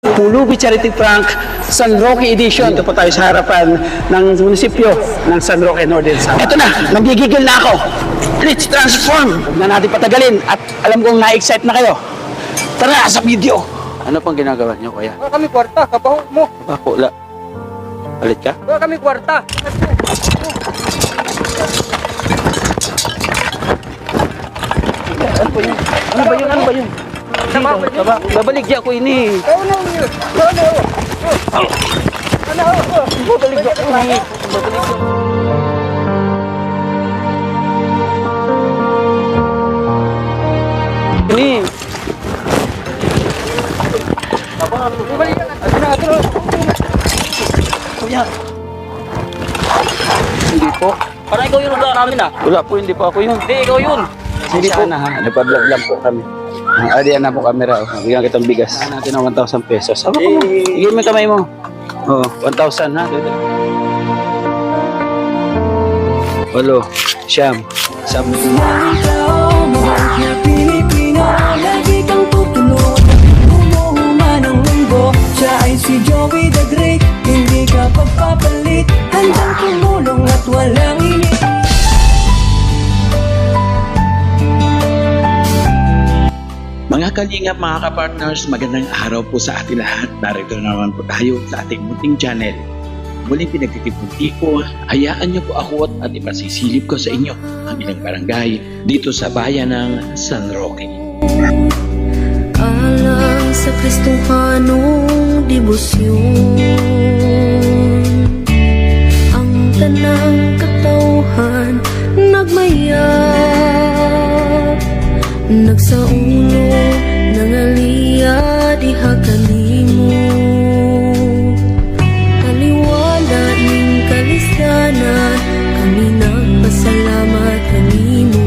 Pulubi Charity Prank San Roque Edition. Ito po tayo sa harapan ng munisipyo ng San Roque Northern Samar. Ito na, nagigigil na ako. Let's transform. Huwag na natin patagalin at alam kong na-excite na kayo. Tara sa video. Ano pang ginagawa niyo, kuya? Wala kami kwarta, kabaho mo. Bako, la. Alit ka? Wala kami kwarta. Ano ba yun? Ano ba yun? Ano ba yun? Babaligya ko ini. Ano yun? Ano? Babaligya ko ini. Ini. Kuya. Hindi po. Parang ikaw yung lugar namin ah. Wala po, hindi po ako yun. Hindi, ikaw yun. Hindi po na ha. Nagpa-vlog lang po kami. Adiyan na po camera. Bigyan kitang bigas. Natin ng 1,000 pesos. Ako po. Igil mo yung kamay mo. Oo, 1,000 ha. Walo. Siyam. Sabi ko. Lagi kang tutulog, umuhuman ang mundo. Siya ay si Joey the Great, hindi ka pagpapalit. Handang tumulong at walang init. Mga kalingap, mga kapartners, magandang araw po sa ating lahat. Narito na naman po tayo sa ating munting channel. Muling pinagtitipunti ko, hayaan niyo po ako at ipasisilip ko sa inyo ang ilang barangay dito sa bayan ng San Roque. Alang sa Kristohanong debosyon, ang tanang katauhan nagmayat, nagsaulo ng aliya diha kanimo. Taliwala ning kalistanan, kami nagpasalamat kanimo.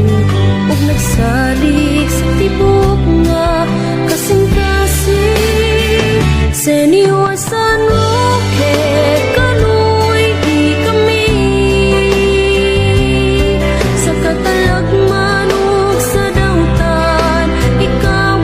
Ug nagsalig sa tibok nga kasing-kasing Senyor San Roque, kaluoy di kami sa katalagman ug sa dautan. Ikaw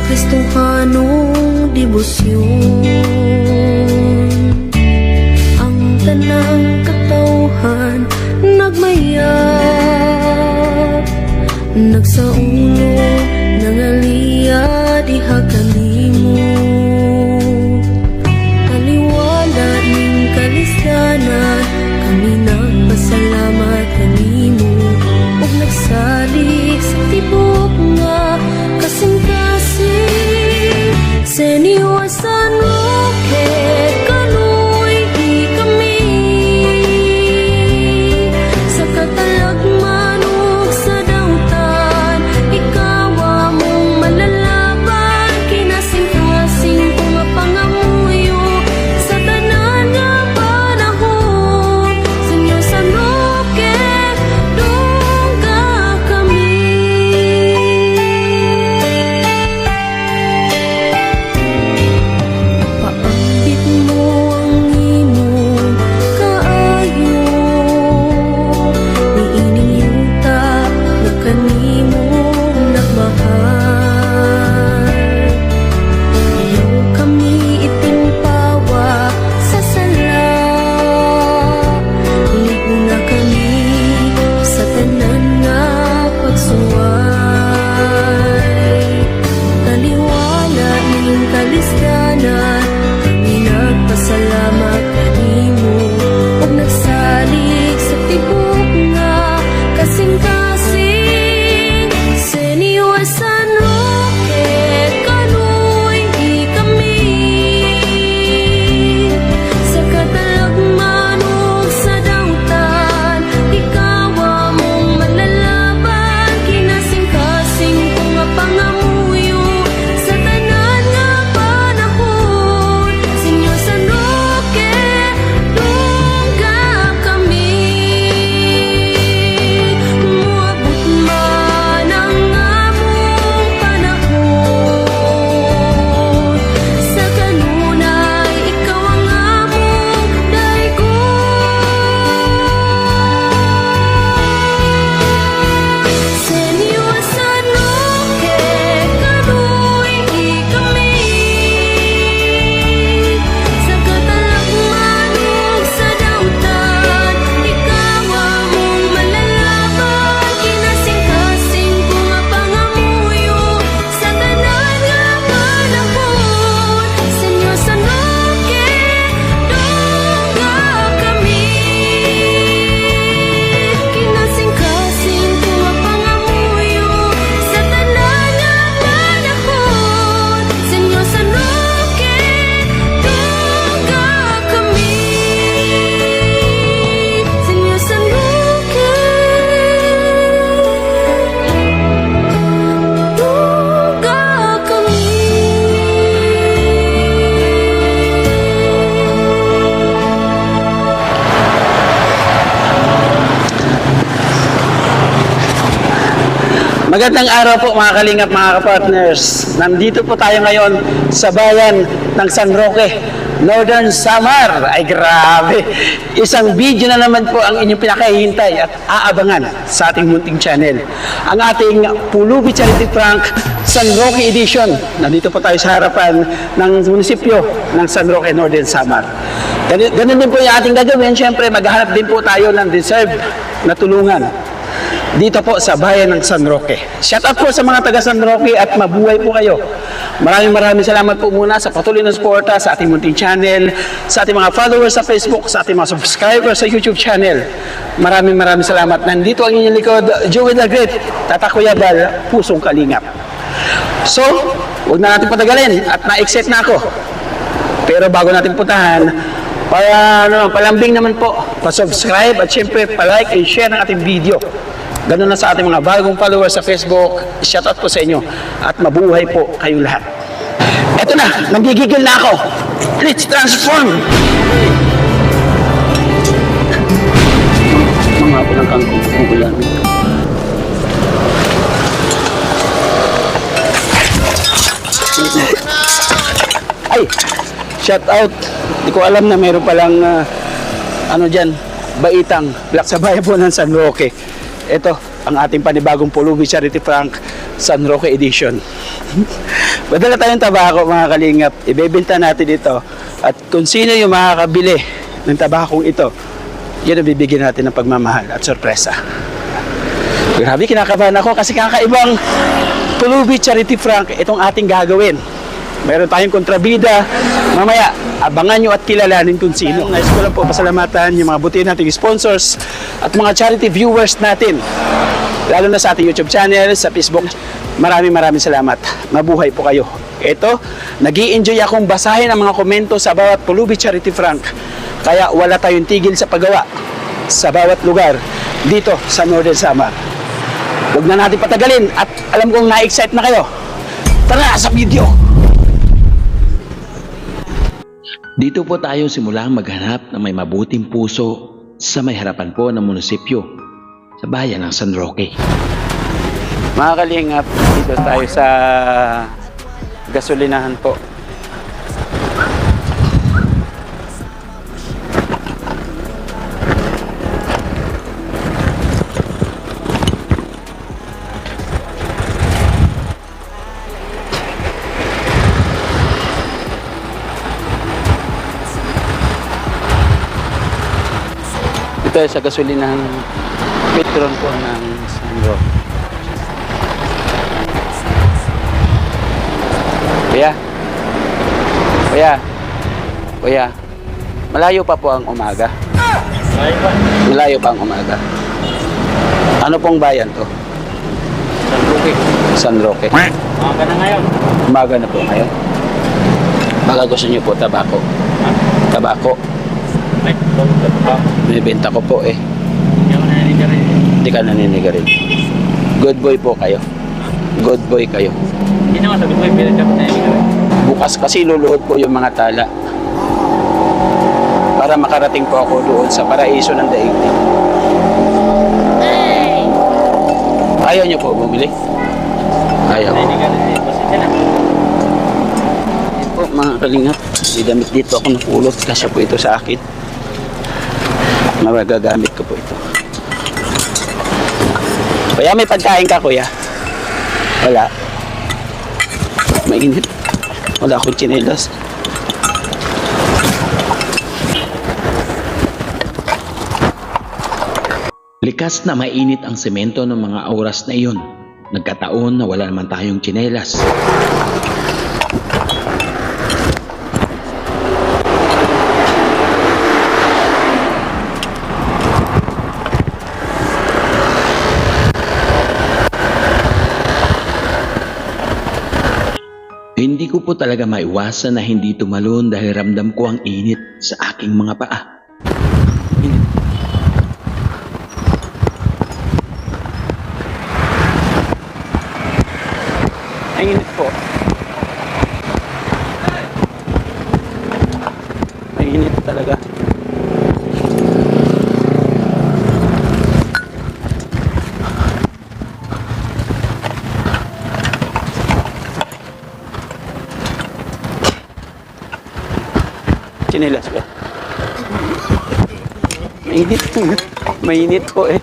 Kristohanong debosyon, ang tanang katawhan nagmayat, nagsaulo ng aliya diha kanimo, taliwala ning kalistanan kami nagpasalamat kanimo, ug nagsali sa tibok nga kasing-kasing Senyor San Roque, kanuy di kami sa katalagman ug sa dautan, ikaw among malalaban kinasing-kasing kung mapangamuyo sa tanan nga panahon. Senyor San Roque, dungga kami. Paambit mo ang imong kaayo, niining yuta nga kanimo nagmahal. Ayaw kami itimpawa sa sala, ligo na kami sa tanan nga pagsuway. Taliwala ning kalistanan kami nagpasalamat kanimo, ug nagsalig sa tibok nga kasing-kasing Senyor San Roque, kanuy di kami sa katalagman ug sa dautan, ikaw among malalaban kinasing-kasing kung mapangamuyo sa tanan nga panahon. Senyor San Roque, dungga kami. Muabot man ang among panahon, sa kanunay ikaw ang among daygon. Senyor San Roque, kanuy di kami sa katalagman ug sa dautan, ikaw among malalaban kinasing-kasing kung mapangamuyo sa tanan nga panahon. Senyor San Roque, dungga kami kinasing-kasing kung mapangamuyo sa tanan nga panahon. Senyor San Roque, dungga kami. Senyor San Roque, dungga kami. Magandang araw po mga kalingap, mga kapartners. Nandito po tayo ngayon sa bayan ng San Roque, Northern Samar. Ay grabe, isang video na naman po ang inyong pinakahihintay at aabangan sa ating munting channel. Ang ating Pulubi Charity Prank San Roque Edition. Nandito po tayo sa harapan ng munisipyo ng San Roque, Northern Samar. Ganun din po yung ating gagawin. Siyempre, maghahanap din po tayo ng deserved na tulungan dito po sa bayan ng San Roque. Shout out po sa mga taga San Roque at mabuhay po kayo. Maraming salamat po muna sa patuloy na suporta sa ating munting channel, sa ating mga followers sa Facebook, sa ating mga subscribers sa YouTube channel. Maraming salamat. Nandito ang inyong likod, Joey the Great, Tatakuyabal, Pusong Kalingap. So, huwag na natin patagalin at na-excite na ako. Pero bago natin puntahan, palambing naman po, pa-subscribe at syempre pa-like and share ng ating video. Ganun na sa ating mga bagong followers sa Facebook. Shoutout po sa inyo at mabuhay po kayo lahat. Eto na, nanggigigil na ako. Let's transform! Mga po ng kangkong kukulan. Ay! Shoutout! Hindi ko alam na meron palang baitang black sa bayan po ng San Roque. Ito ang ating panibagong Pulubi Charity Prank San Roque Edition. Padala tayong tabako mga kalingap. Ibebenta natin ito. At kung sino yung makakabili ng tabakong ito, yun ang bibigyan natin ng pagmamahal at sorpresa. Grabe, kinakabahan ako kasi kakaibang Pulubi Charity Frank itong ating gagawin. Meron tayong kontrabida. Mamaya, abangan nyo at kilalanin kung sino. Nais ko lang po pasalamatan yung mga buti nating sponsors at mga charity viewers natin. Lalo na sa ating YouTube channel, sa Facebook. Maraming salamat. Mabuhay po kayo. Ito, nag-i-enjoy akong basahin ang mga komento sa bawat Pulubi Charity Frank. Kaya wala tayong tigil sa paggawa sa bawat lugar dito sa Northern Samar. Huwag na natin patagalin at alam kong na-excite na kayo. Tara sa video! Dito po tayo simulang maghanap ng may mabuting puso sa may harapan po ng munisipyo sa bayan ng San Roque. Mga kalingap, dito tayo sa gasolinahan po. Dito tayo sa gasolinahan Petron po ng San Roque. Kuya, malayo pa po ang umaga. Malayo pa ang umaga. Ano pong bayan to? San Roque. San Roque. Umaga na ngayon. Umaga na po ngayon. Baka gusto niyo po tabako. Tabako. Ay, ba? Binibenta ko po eh. Hindi ako naninigarin. Hindi ka naninigarin. Good boy po kayo. Good boy kayo. Hindi naman sabi ko, pero hindi ako naninigarin. Bukas kasi luluhod po yung mga tala. Para makarating po ako doon sa paraiso ng daigdig. Ayaw niyo po bumili? Ayaw. Naninigarin din. Pasensya na. Ito po mga kalingap. May damit dito ako napulot. Kasya po ito sa akin. Magagamit ko po ito. Kuya, may pagkain ka kuya? Wala. Mainit. Wala akong tsinelas. Likas na mainit ang semento ng mga oras na iyon. Nagkataon na wala naman tayong tsinelas. Hindi ko po talaga maiwasan na hindi tumalon dahil ramdam ko ang init sa aking mga paa. Mainit po. Mainit talaga. Chinelas ba? Mainit po. Mainit po eh.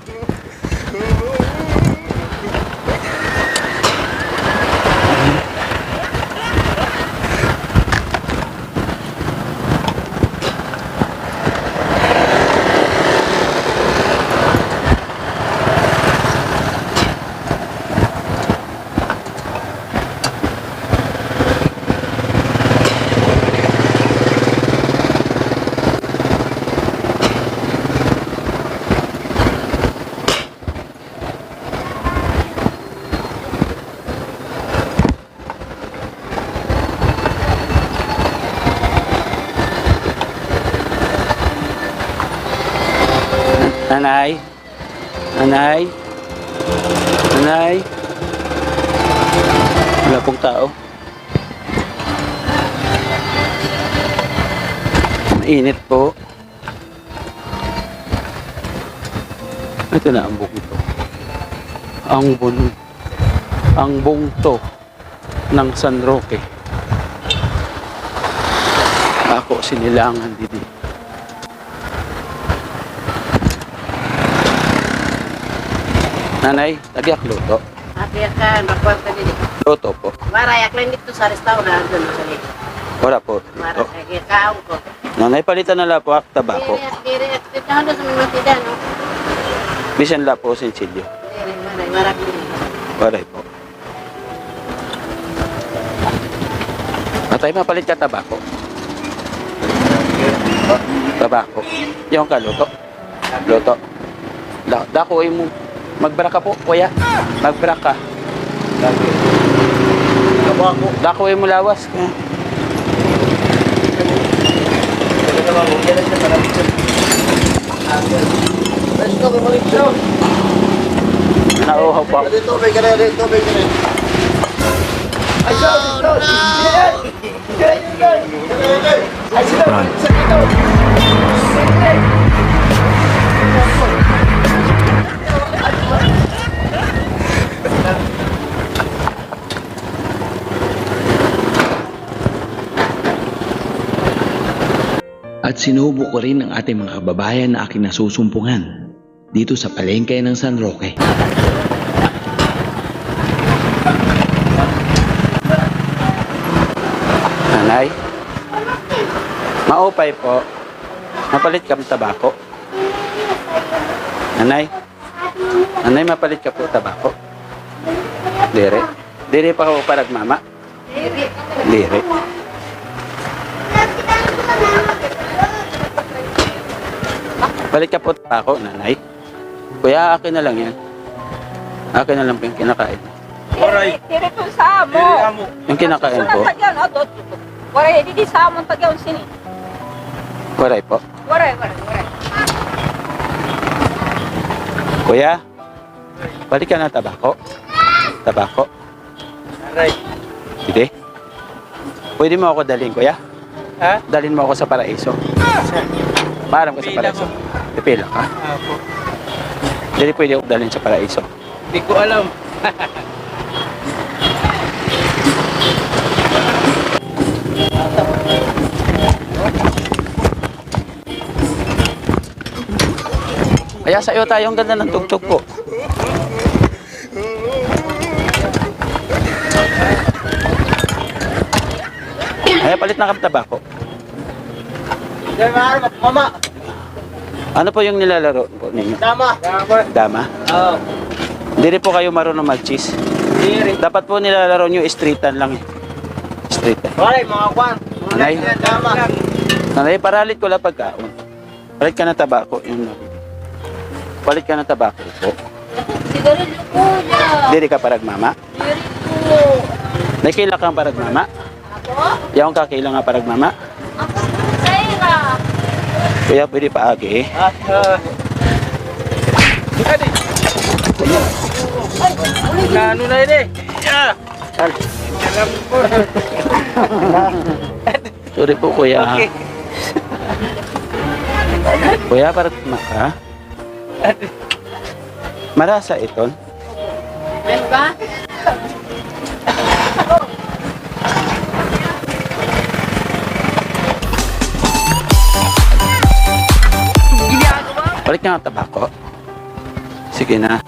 Nanay? Nanay? Nanay? Wala pong tao. Mainit po. Ito na ang bungto. Ang bungto ng San Roque. Ako sinilangan dito. Nanay, tagiak luto. Ate ka, magkuhan ka din. Luto po. Maray, aklan dito sa restaurant, doon sa lito. Wala po. Maray, kaya kaon ko. Nanay, palitan na lang po ak tabako. Diri, dito doon sa mga matida, no? Bisan la po sensilyo. Diri, maray, marak din. Waray po. Atay, mapalit ka tabako. Tabako. Yung kaluto. Luto. Dako mo. Magbra ka po, kuya. Magbra ka. Dako mo lawas. Nauhaw po. At sinubo ko rin ang ating mga kababayan na aking nasusumpungan dito sa palengke ng San Roque. Nanay, maupay po. Mapalit ka tabako. Nanay, nanay, mapalit ka po tabako. Dire. Dire pa ko parag mama. Dire. Palit ka po tabako, nanay. Kuya, akin na lang yan. Akin na lang po yung kinakain. Tiri to sa amo. Yung kinakain po. Tagyan adot. Waray di sa amo tagyan sini. Waray po. Waray. Kuya, balik ka na tabako. Tabako. Sige. Pwede mo ako dalhin, kuya? Ha? Dalhin mo ako sa paraiso. Parang ko sa Pila paraiso. mo. Pipila ka? Apo. Hindi pwede ako dalhin sa paraiso. Hindi ko alam. Kaya sa'yo tayo, ang ganda ng tugtog po. Kaya palit na kami tabako. Mama. Ano po yung nilalaro po ninyo? Tama. Dama? Oo. Hindi rin po kayo marunong mag-cheese. Diri. Dapat po nilalaro nyo streetan lang eh. Streetan. Waray, mga kwan. Nanay? Tama. Nanay, paralit ko lang pagkaon. Palit ka na tabako. Yun lang. Palit ka na tabako po. Sigarilyo ko na. Diri ka parag mama. Diri ko. Nakila kang parag mama. Ako? Yung kakila nga parag mama. Ako sayra. Kuya, pwede paagi eh. Ano na yun eh? Yeah. Sorry po kuya. Kuya, parag maka. Marasa iton. Meron ba? Balik nga ang tabako. Sige na.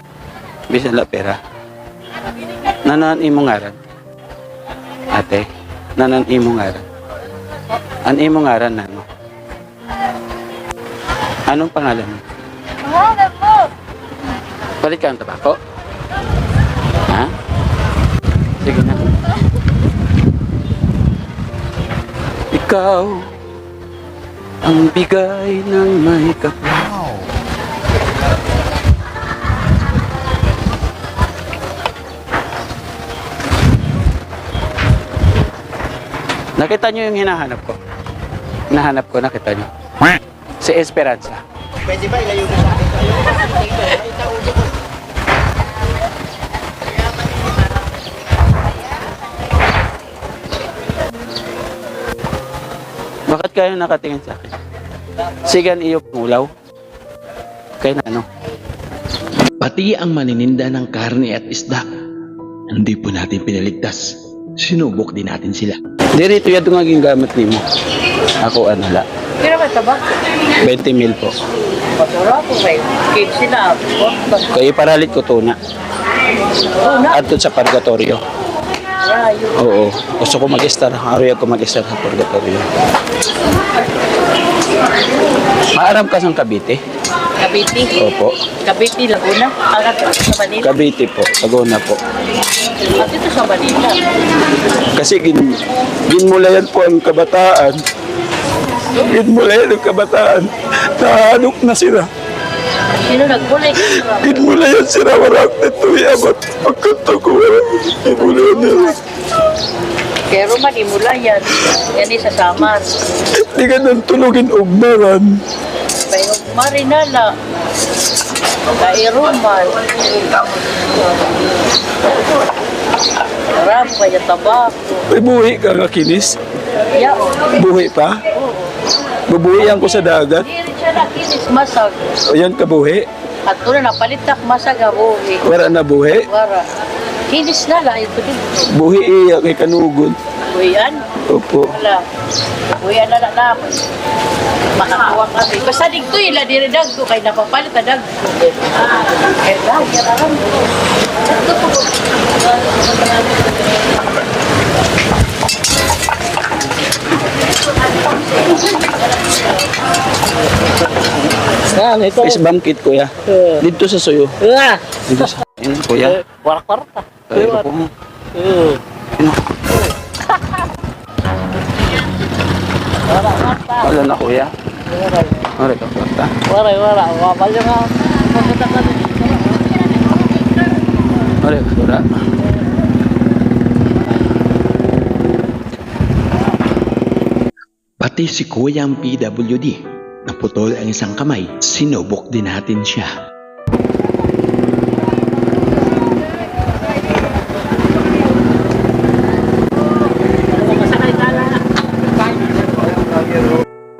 Bisan la pera. Nanan imo ngaran. Ate, nanan imo ngaran. An imo ngaran nano? Anong pangalan mo? Pangalan mo. Balik ka ang tabako. Ha? Sige na. Ikaw ang bigay ng may kapal. Nakita nyo yung hinahanap ko? Hinahanap ko, nakita nyo? Si Esperanza. Pwede ba ilayo na sa akin kayo? Bakit kayo nakatingin sa akin? Sigan iyo pangulaw. Kaya na ano? Pati ang manininda ng karne at isda, hindi po natin pinaligtas. Sinubok din natin sila. Dirito yan itong naging gamit ni mo. Ako ano la. Kira ba ito ba? 20 mil po. Masura ko ba? Cake sila. Kayo paralit ko tuna. At sa purgatorio. Dayo. Oo. Gusto ko mag-star. Araw ko mag-star sa purgatorio. Maaram ka sa Cavite? Cavite. Opo. Cavite, Laguna. Agat sa Manila. Cavite po. Laguna po. At ito sa Manila. Kasi ginmulayan po ang kabataan. Ginmulayan ang kabataan. Nahanok na sila. Sino nagbulay? Ginmulayan sila. Walang nituyamat. Pagkanta ko walang ginmulayan nila. Pero man, imula yan. Yan sa Samar. Hindi ka nang tulugin ugnaran. Pero marinala. Kairuman. Marami kaya tabako. May buhi ka nga kinis. Yao. Buhi pa. Bubuhian ko sa dagat. Hindi rin siya nakinis masag. O yan ka buhi. At doon napalitak masag abuhi. Wala na buhi. Wara. Kinis na lang. Ito din. Buhi iya kay kanugod. Buhian. Opo. Wala. Buhian na lang namin. Makakuha kami. Basta digto ila diri dagto kay napapalit na dagto. Kaya lagi na lang. Dagto po. Fish banquet kuya. Dito sa suyo. Dito sa ayun, kuya. Warak-warak. Ayun po mo. Ayun. Wala na kuya. Wala ka pata. Wara. Wabalyo nga. Pumunta ka rin. Wala ka wala. Pati si Kuyang PWD, naputol ang isang kamay, sinubok din natin siya.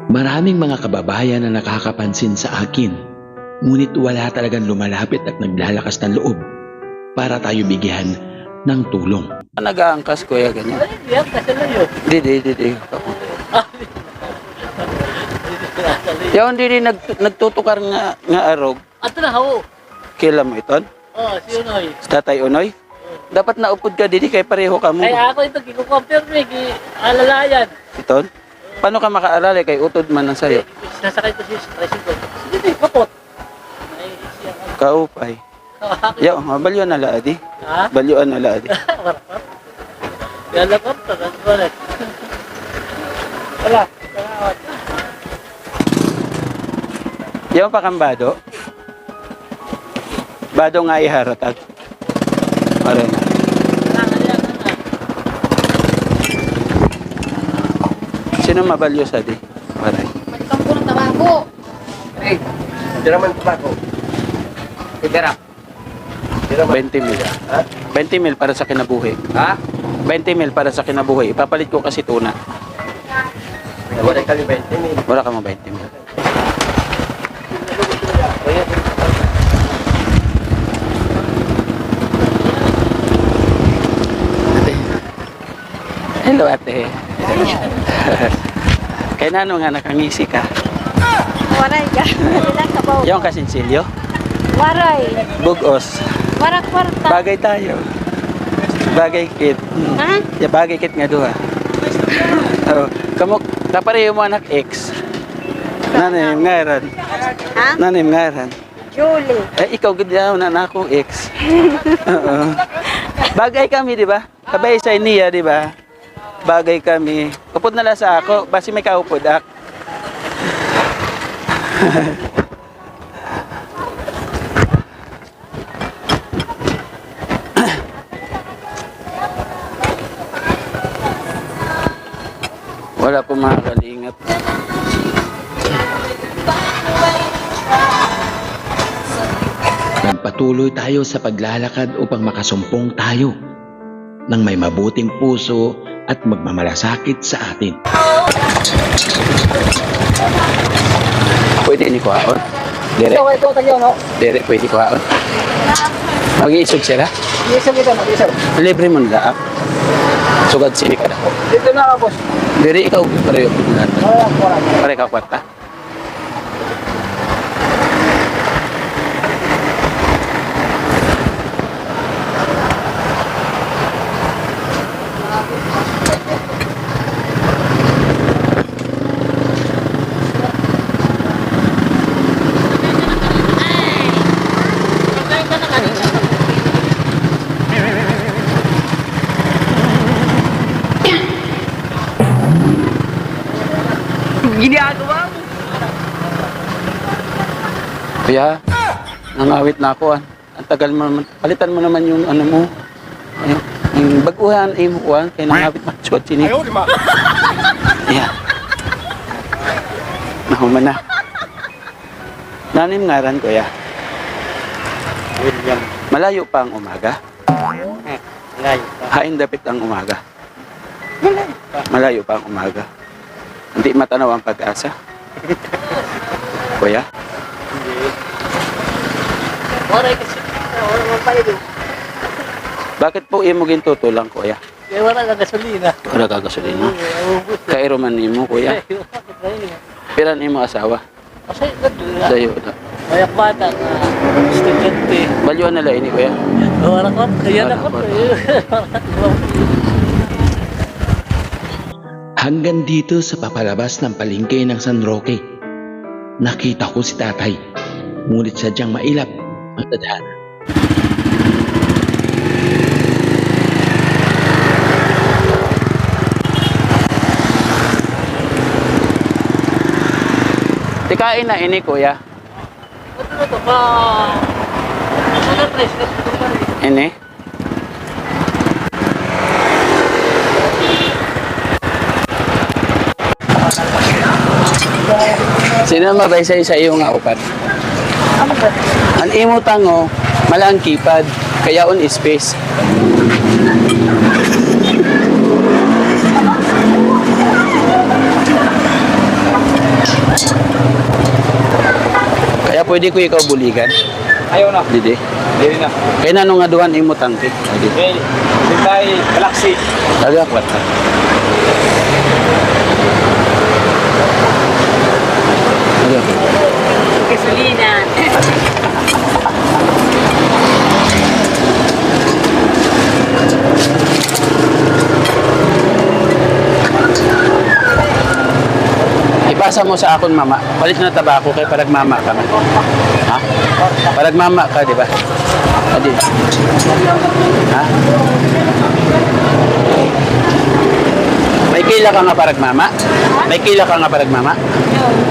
Maraming mga kababayan na nakakapansin sa akin, ngunit wala talagang lumalapit at naglalakas ng loob para tayo bigyan ng tulong. Nag-aangkas kuya ganyan. Yan, kasi lang yun. Di. Yaw hindi nagtutukar nga arog. Ato na, ho. Kila mo iton? Oh, si Unoy. Sa Tatay Unoy? Dapat naupod ka didi kay pareho ka mo. Ay, ako ito, kiko-confirm alalayan. Iton? Paano ka makaalala kay utod man ang sayo? Sinasakay ko si tricycle. Sige, kapot. Ay, siya. Kaupay. Yaw, balyo na laadi. Ha? Balyuan na laadi. Warap. Gala ko, tagas balik. Wala. Salamat. Yaw pa kang bado? Bado nga iharatag. Maray na. Sino mabalyo sa di? Maray. Magkampo ng tabako. Hey, hindi naman tabako. Tira. 20 mil. Ha? 20 mil para sa kinabuhi. Ha? 20 mil para sa kinabuhi. Ipapalit ko kasi tuna. Wala kami 20 mil. Wala ka mo 20 mil. Hello ate. Kaya nano nga nakangisi ka? Waray ka. Ilang ka ba? Yung kasinsilyo? Waray. Bugos. Warak kwarta. Bagay tayo. Bagay kit. Ha? Ya bagay kit nga duha. Oh, kamo tapareho mo anak X. Nanim ngaran. Ha? Nanim ngaran. Julie. Eh ikaw gid daw na akong X. Oo. Bagay kami, di ba? Sabay sa niya, di ba? Bagay kami. Upod na lang sa ako, basi may kaupod ak. Wala po mga kalingap. Nagpatuloy tayo sa paglalakad upang makasumpong tayo ng may mabuting puso at magmamalasakit sa atin. Pwede ni kuhaon. Dire. Ito, tayo, no? Dire, pwede kuhaon. Mag-iisog sila. Isa kita, mag-isa. Libre mo nila. Sugad sili ka na. Dito na ako, boss. Dire, ikaw pareho. Wala. Pare ka kwarta. ginagawa mo? Kuya, nangawit na ako. Ang tagal mo naman. Palitan mo naman yung ano mo. Ayun, yung baguhan, mo kuha. Kaya nangawit mo. Suot sinig. Ayaw, di ma. Yeah. Nahuman na. Nanim ngaran, kuya. William. Malayo pa ang umaga. Ngayon. Hain dapit ang umaga. Malayo pa ang umaga. Hindi matanaw ang pag-asa. Kuya? Waray kasi. Wala mo pa ito. Bakit po imo gintutulang, kuya? Kaya wala ka gasolina. Wala ka gasolina. Kairo man nimo, kuya. Piran imo asawa. Kasi nandun Dayo na. Mayak bata nga. Estudyante. Balyuan na lang ini, kuya. Wala ko. Kaya na ko. Hanggang dito sa papalabas ng palengke ng San Roque, nakita ko si tatay, ngunit sadyang mailap ang tadhana. Tikain na ini, kuya. Ito pa. Ano tres? Ini. Sino mabaysay sa iyo nga upat? Ang imo tango, malang keypad, kaya on space. Kaya pwede ko ikaw buligan. Ayaw na. Didi. Hindi na. Kaya na nung aduhan imo tangke. Didi. Okay. Hindi tayo galaxy. Taga kwata. Taga. Gasolina. Ipasa mo sa akon, mama. Palit na tabako kay parag mama ka. Ha? Parag mama ka, di ba? Adi. Ha? May kila ka nga parag mama? May kila ka nga parag mama?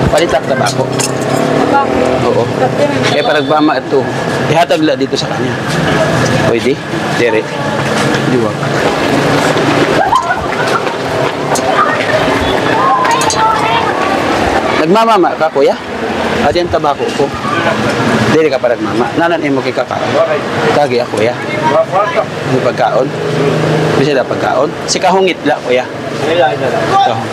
Palit ang tabako. Oo. Kaya parag mama ito. Ihatag la dito sa kanya. Pwede? Dire. Diwag. Nagmamama ka, kuya? Adi ang tabako ko. Dili ka parag mama. Nanan imo kay kakaon. Kagi ako, kuya. Yung pagkaon. Bisa na pagkaon. Si kahungit la, kuya. Kahong.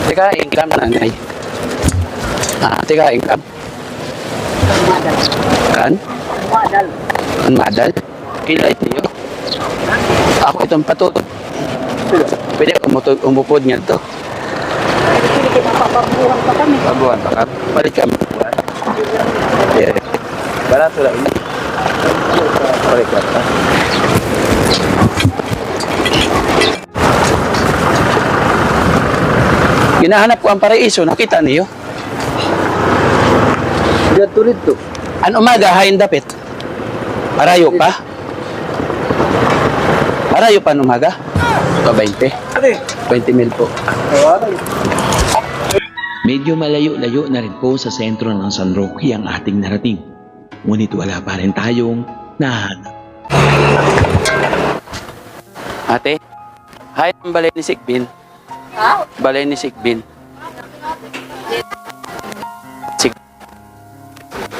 Teka, income nanay. Teka, income. Kan? Ang madal. Kila ito. Ako itong patut. Pwede umupod niya ito. Pabuhan pa ka. Balik ka. Yeah. Barato lang. Balik ka. Ginahanap ko ang paraiso. Nakita niyo? Diyan tulid to. An umaga, hain dapit. Parayo pa? Parayo pa ang umaga? 20. 20 mil po. Medyo malayo-layo na rin po sa sentro ng San Roque ang ating narating. Ngunit wala pa rin tayong nahanap. Ate, hain ang balay ni Sikbin. Ha? Balay ni Sikbin.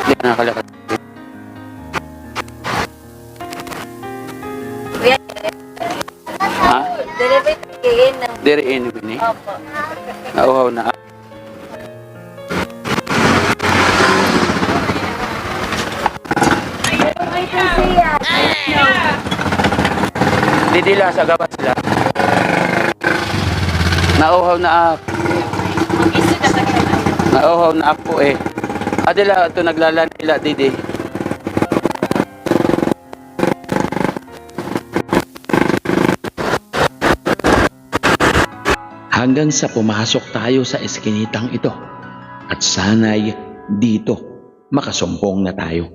Hindi ka nakalakad. Ha? Delivery kain ng Dere ini bini. opo. Nauhaw na. Ay, kasi yan. Didila sa gawas sila. Nauhaw na ak. Nauhaw na ako eh. Adila ito naglalan nila didi. Hanggang sa pumasok tayo sa eskinitang ito. At sana'y dito makasumpong na tayo.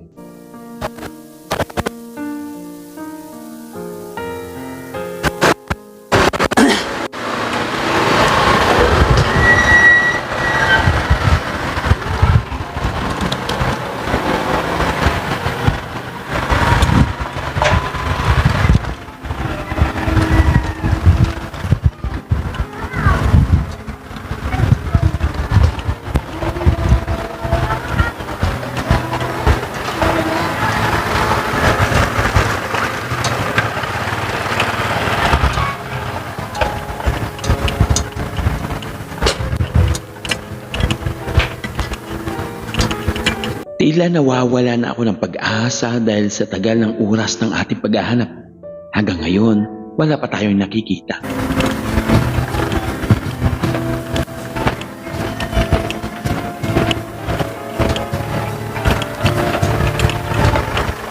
Tila nawawala na ako ng pag-asa dahil sa tagal ng oras ng ating paghahanap. Hanggang ngayon, wala pa tayong nakikita.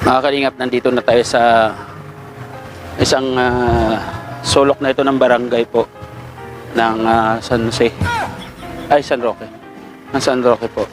Mga kalingap, nandito na tayo sa isang sulok na ito ng barangay po ng San Jose. Ay, San Roque. Ng San Roque po.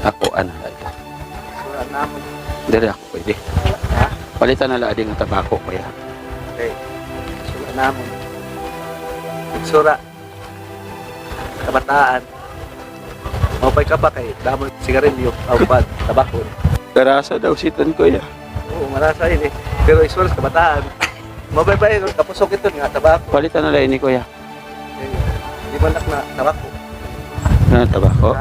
Ako, ano lang. Dari ako pwede. Palitan na lang ang tabako, kuya. Okay. Sura namon. Sura. Kabataan. Mapay ka pa kay damon sigarilyo, aupad, tabako. Karasa daw sitan, kuya. Oo, marasa yun eh. Pero isuras kabataan. Mapay pa yun, kapusok ito nga tabako. Palitan na lang ni kuya. Di man na tabako. Ano tabako?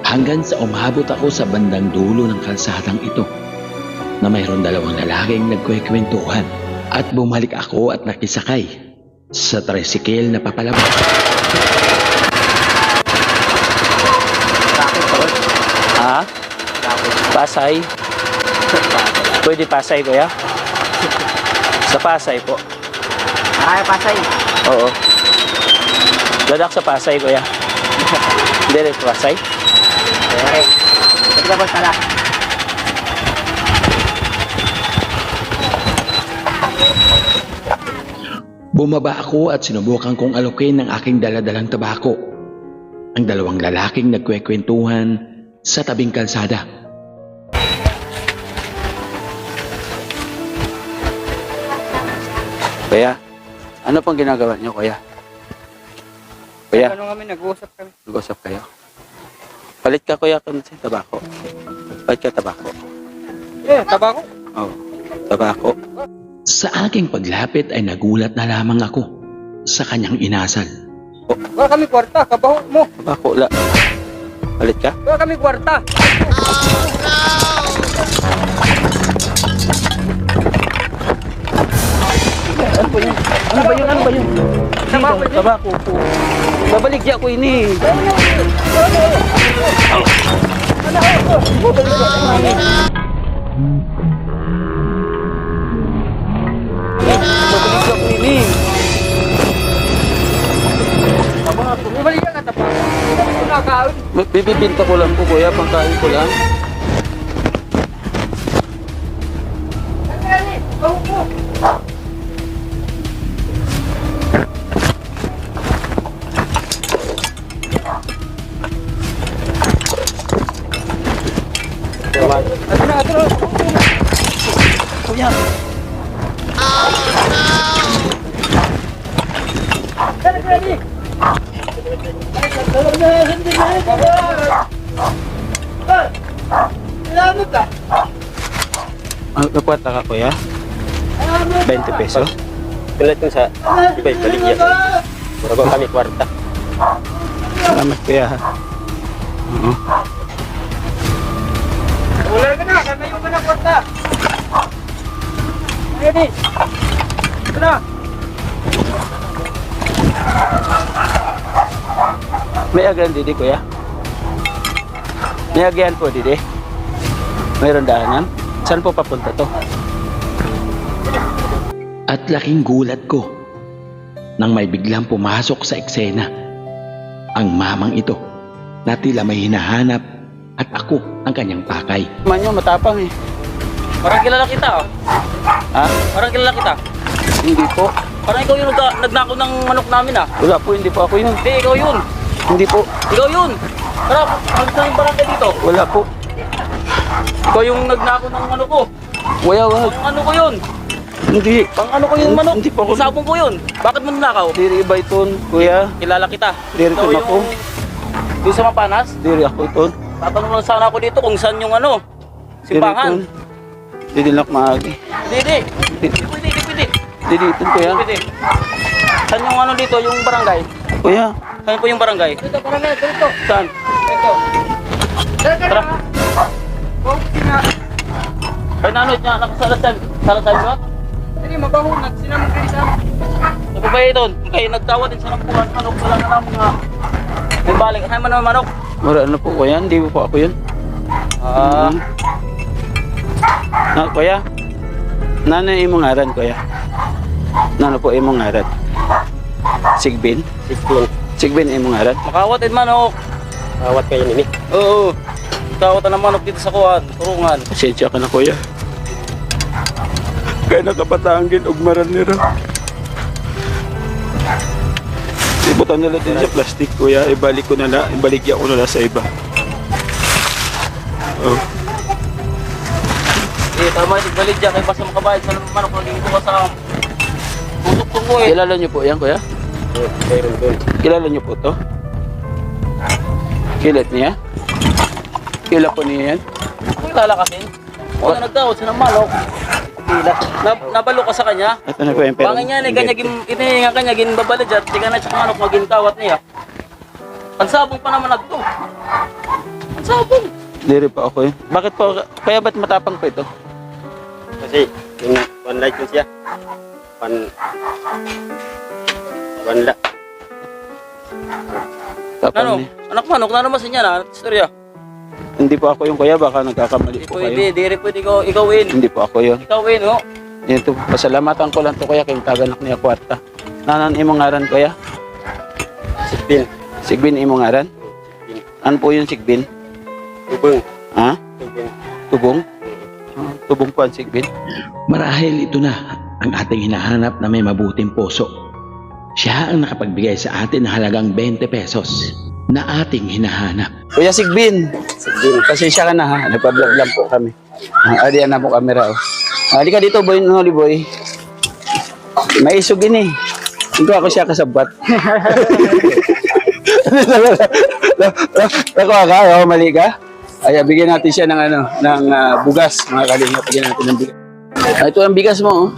Hanggang sa umabot ako sa bandang dulo ng kalsadang ito na mayroon dalawang lalaking nagkwekwentuhan at bumalik ako at nakisakay sa tricycle na papalabas. Ha? Pasay? Pwede Pasay, kuya? Sa Pasay po. Ay, Pasay. Oo. Dadak sa Pasay, kuya. Dire sa Pasay? Okay. Sige ba tala? Bumaba ako at sinubukan kong alokin ng aking daladalang tabako. Ang dalawang lalaking nagkwekwentuhan sa tabing kalsada. Kuya, ano pang ginagawa niyo, kuya? Kuya, Ano kami, nag-uusap kami. nag-usap kayo. Palit ka, kuya, kung sa tabako. Palit ka tabako. Tabako? Oo, tabako. Sa aking paglapit ay nagulat na lamang ako sa kanyang inasal. Wala kami kwarta, kabaho mo. Tabako, la. Palit ka? Wala kami kwarta. Ano ba yun? Ano ba yun? Ano ba yun? Tabako, tabako po. Babaligya ko ini. Babaligya ko ini. Bumalik ka tabako. Ito na kaon. Bibibinta ko lang po, kuya. Pangkain ko lang. Kuya. Nagkwata ka, kuya? 20 pesos? Pilat ko sa iba'y baligya. Bago kami kwarta. Salamat, kuya. Oo. Wala ka na, kami yung na kwarta. Ready? Ito na. May agan didi, kuya? May agan po didi? Mayroon daanan? Saan po papunta to? At laking gulat ko nang may biglang pumasok sa eksena ang mamang ito na tila may hinahanap at ako ang kanyang pakay. Man nyo, matapang eh. Parang kilala kita. Oh. Ha? Parang kilala kita. Hindi po. Parang ikaw yung nagnakaw ng manok namin ah. Wala po, hindi po ako yun. Hindi, ikaw yun. Hindi po. Ikaw yun. Tara, magsa yung barangay dito. Wala po. Ikaw yung nagnakaw ng manok ko. Wala, wala. Pang ano ko yun? Hindi. Pang ano ko yung manok? Hindi po ako. Sabong ko yun. Bakit mo nanakaw? Diri iba iton, kuya. Kilala kita. Diri Ikaw ito ako. yung sa Mapanas. Diri ako iton. Tatanong lang sana ako dito kung saan yung ano. Simbahan. Diri lang maagi. Hindi. Hindi pwede, hindi pwede. Diri iton, kuya. Pwede. Saan yung ano dito, yung barangay? Kuya. Saan po yung barangay? Dito, barangay, dito. Saan? Dito. Tara. Ay nanod niya, nakasalasal. Salasal ba? Hindi, mabaho. Nagsinamang kayo sa Ano ba doon? Kayo nagtawa din sa nampuan. Manok wala na lang mga... May balik. Ay man naman manok. Wala na po, kuya. Hindi po ako yun. Ah. Na, kuya. Nana imong ngaran, kuya. Nana po imong ngaran. Sigbin. Sigbin imong ngaran. Makawat din manok. Awat kayo nini. Oo. Tawat na ng manok dito sa kuwan. Turungan. Pasensya ka na, kuya. Kaya nakapatangin og maran nila. Ibutan nila din sa plastic, kuya. Ibalik ko na lang. Ibaligya ko na lang sa iba. Oh. Eh, tama yung galit dyan. Kaya basta makabayad sa manok. Naging ko ka sa... Tusok ko eh. Kilala niyo po yan, kuya? Kilala niyo po to? Kilat niya? Kilala po niya yan? Kung lalakasin. Kung na nagtawad sa ng manok. Nabalo ka sa kanya. Ito na po yung pera. Bangin yan eh. Kanya inihinga kanya. Ginbabala dyan. Di ka na sa manok. Magintawat niya. Pansabong pa naman nagto. Pansabong. Diri pa ako yun. Bakit po? Kaya ba't matapang po ito? Kasi yung one light ko siya. One la. Tapang Ano? niya. Anak manok. Nanamasin niya na. Istorya. Hindi po ako yung kuya. Baka nagkakamali Di po pwede. kayo. Di pwede ikaw win. Hindi po ako yun. Ikaw win oh. Ito, pasalamatan ko lang to kuya kayong taganak niya kwarta. Nanan imong ngaran kuya? Sigbin. Sigbin imong ngaran? Ano po yung sigbin? Tubong. Ha? Tubong. Tubong? Tubong po ang sigbin? Marahil ito na ang ating hinahanap na may mabuting puso. Siya ang nakapagbigay sa atin ng halagang 20 pesos na ating hinahanap. Kuya Sigbin. Sigbin. Pasensya ka na ha. Nagpa-vlog lang po kami. Adiyan na po camera. Oh. Halika dito boy, Noli boy. May isugin eh. Hindi ako siya kasabot. Nakuha ka? Oh, mali ka? Ay, bigyan natin siya ng ano, ng bugas. Mga kalinga, bigyan natin ng bigas. Ito ang bigas mo.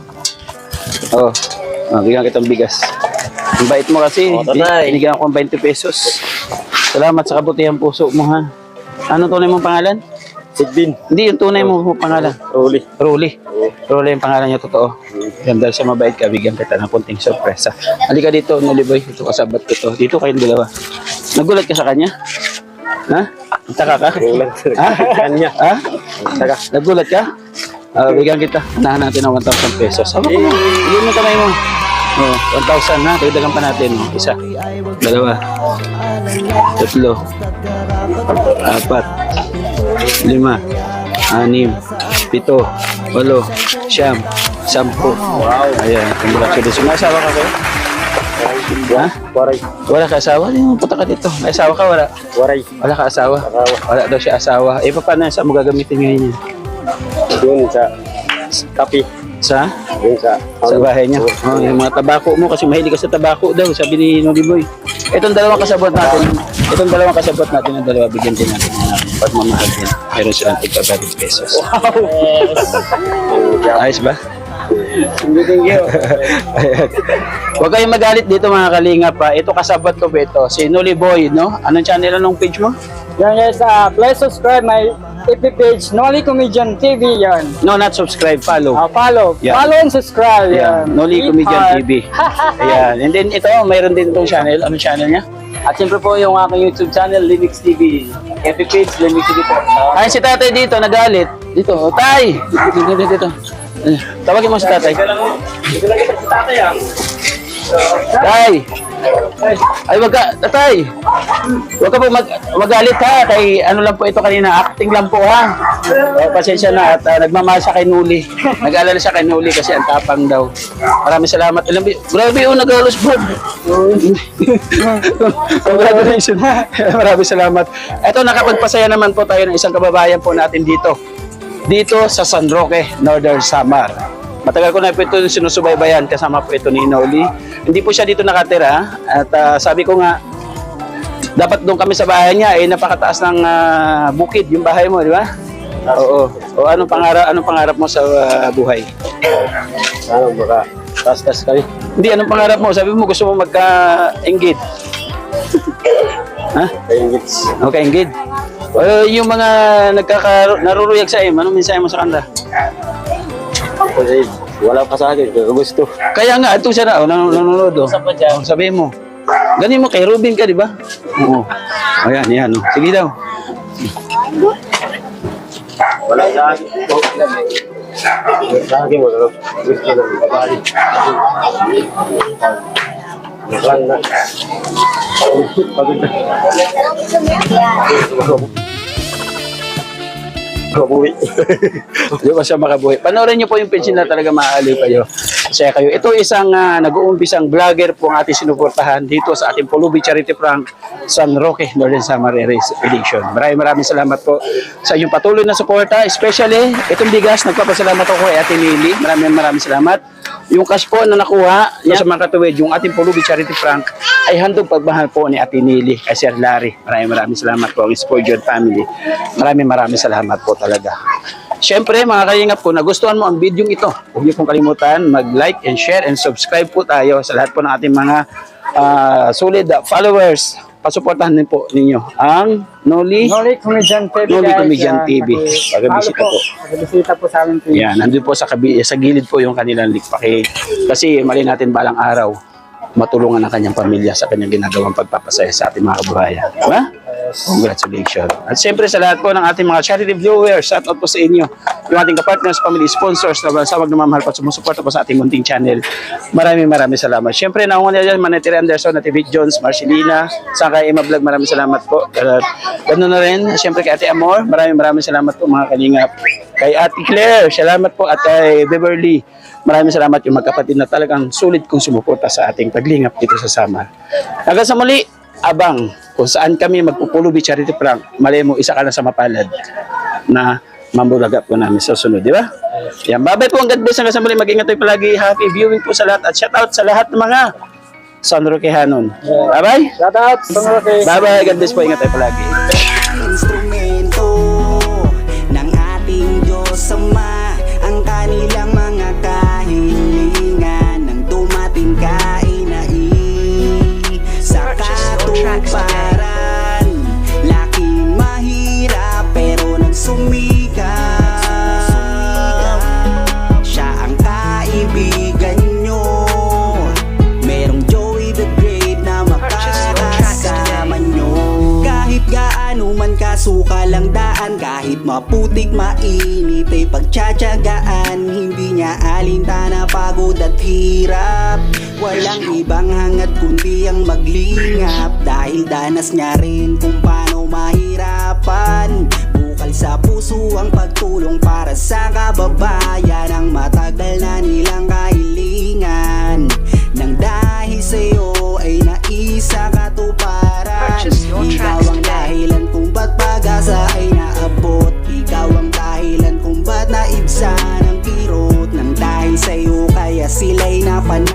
Oh. Bigyan kita ng bigas. Ang bait mo kasi. Binigyan ako ng 20 pesos. Salamat sa kabutihan puso mo ha. Ano tunay mong pangalan? Sigbin. Hindi, yung tunay mo pangalan. Uli. Rolly. Rolly yung pangalan niya, totoo. Yan, dahil sa mabait ka, bigyan kita ng kunting sorpresa. Halika dito, Noli Boy. Ito kasabat ko to. Dito kayong dalawa. Nagulat ka sa kanya? Ha? Taka ka? Ha? Kanya. Ha? Nagulat ka? Bigyan kita. Unahan natin ng 1,000 pesos. Sabi ko, bigyan mo kamay mo. Oh, 1,000 ha. Dagdagan pa natin. Isa. Dalawa. Tatlo. Apat. 5, 6, 7, 8, 9, 10. Wow. Ayan, congratulations. May asawa ka kayo? Ha? Waray. Wala ka asawa? Hindi mo punta ka dito. May asawa ka? Wala. Waray. Wala ka asawa? Wala daw siya asawa. Eh, paano yan? Saan mo gagamitin ngayon yan? Yun sa kapi. Sa? Yun sa Bahay niya. Oh, yung mga tabako mo kasi mahilig ka sa tabako daw, sabi ni Noli Boy. Itong dalawang kasabot natin, ng dalawa, bigyan din natin ng pagmamahal din. Meron silang tigpa 20 pesos. Ayos ba? Thank you. Ayan. Huwag kayong magalit dito mga kalinga pa. Ito kasabot ko ba ito? Si Noli Boy, no? Anong channel, anong page mo? Yan guys, please subscribe my FB page, Noli Comedian TV yan. No, not subscribe, follow. Follow. Yeah. Follow and subscribe. Ayan, Yan. Noli Comedian Hard. TV. Ayan. And then ito, mayroon din itong channel. Anong channel niya? At siyempre po yung aking YouTube channel, Limix TV. FB page, Limix TV po. Ay, si tatay dito, nagalit. Dito, oh, tay! Dito. Tawagin mo si tatay. Tay! Ay, wag ka, tatay. Wag ka po magalit ha. Kay ano lang po ito kanina, acting lang po ha. Pasensya na at nagmamahal siya kay Nuli. Nag-alala siya kay Nuli kasi ang tapang daw. Maraming salamat. Grabe yung nag-alos po. Congratulations. Maraming salamat. Ito, nakapagpasaya naman po tayo ng isang kababayan po natin dito. Dito sa San Roque, Northern Samar. Matagal ko na po ito sinusubaybayan kasama po ito ni Noli. Hindi po siya dito nakatira at sabi ko nga dapat doon kami sa bahay niya napakataas ng bukid yung bahay mo, di ba? Oo. O anong pangarap mo sa buhay? Ano baka tas kayo? Hindi, anong pangarap mo? Sabi mo gusto mo magka-engage. Ha? Okay, engage. Yung mga naruruyag sa anong mensahe mo sa kanila? Wala pa sa akin, gusto. Kaya nga, ito siya na, nanonood. Sabihin mo. Ganin mo, kay Robin ka, di ba? Oo. Ayan, yan. Sige daw. Wala sa akin. Sa akin, wala. Gusto na. Pagod na. Makabuhi. Di ba siya makabuhi? Panoorin niyo po yung pension na talaga maaaliw kayo. Masaya kayo. Ito isang nag-uumpisang vlogger po ang ating sinuportahan dito sa ating Pulubi Charity Prank San Roque, Northern Samar Edition. Maraming salamat po sa inyong patuloy na suporta. Especially, itong bigas, nagpapasalamat ako kay Ate Nili. Maraming salamat. Yung cash po na nakuha sa mga katuwid, yung ating Pulubi Charity Prank ay handog pagmahal po ni Ate Nili kay Sir Larry. Maraming salamat po ang Spoiled Family. Maraming salamat po talaga. Siyempre mga kalingap ko, nagustuhan mo ang video ito. Huwag niyo pong kalimutan mag-like and share and subscribe po tayo sa lahat po ng ating mga solid followers. Pasuportahan din po ninyo ang Noli Comedian TV. Noli Comedian TV. Pag-bisita po. Pag-bisita po sa amin. Yan, nandun po sa gilid po yung kanilang link. Kasi mali natin balang araw matulungan ang kanyang pamilya sa kanyang ginagawang pagpapasaya sa ating mga kababayan. Diba? Congratulations. At siyempre sa lahat po ng ating mga charity viewers, shout out po sa inyo, yung ating kapartners, family sponsors na bansawag na mamahal po at sumusuporta po sa ating munting channel. Maraming salamat. Siyempre, naungan nila dyan, Manetiri Anderson, Nativit Jones, Marcelina, Sakay Emma Vlog, maraming salamat po. Ganoon na rin, siyempre kay Ate Amor, maraming salamat po mga kalingap. Kay Ate Claire, salamat po at kay Beverly. Maraming salamat yung magkapatid na talagang sulit kong sumuporta sa ating paglingap dito sa Samar. Hanggang sa muli, abang kung saan kami magpupulubi charity prank. Malay mo, isa ka na sa mapalad na mamulaga po namin sa sunod, di ba? Yan, bye-bye po, ang God bless. Hanggang sa muli, mag-ingat tayo palagi. Happy viewing po sa lahat at shout out sa lahat ng mga San Roquehanon. Bye-bye. Shout out, San Roque. Bye-bye, God bless po, ingat tayo palagi. Instrumento ng ating Diyos Ama, ang kanilang mga kahilingan nang dumating ka ay sa katuparan. Laking mahirap pero nagsumikap. Siya ang kaibigan nyo. Merong Joey the Great na makakasama nyo. Kahit gaano man kasuka lang daan, kahit maputik mainit ay pagtsatsagaan. Hindi niya alintana pagod at hirap. Walang ibang hangad kundi ang maglingap, dahil danas niya rin kung paano mahirapan. Bukal sa puso ang pagtulong para sa kababayan, ang matagal na nilang kahilingan. Nang dahil sa'yo ay naisa katuparan. Ikaw ang dahilan kung ba't pag-asa ay naabot. Ikaw ang dahilan kung ba't naibsan ang kirot. Nang dahil sa'yo kaya sila'y napanatili.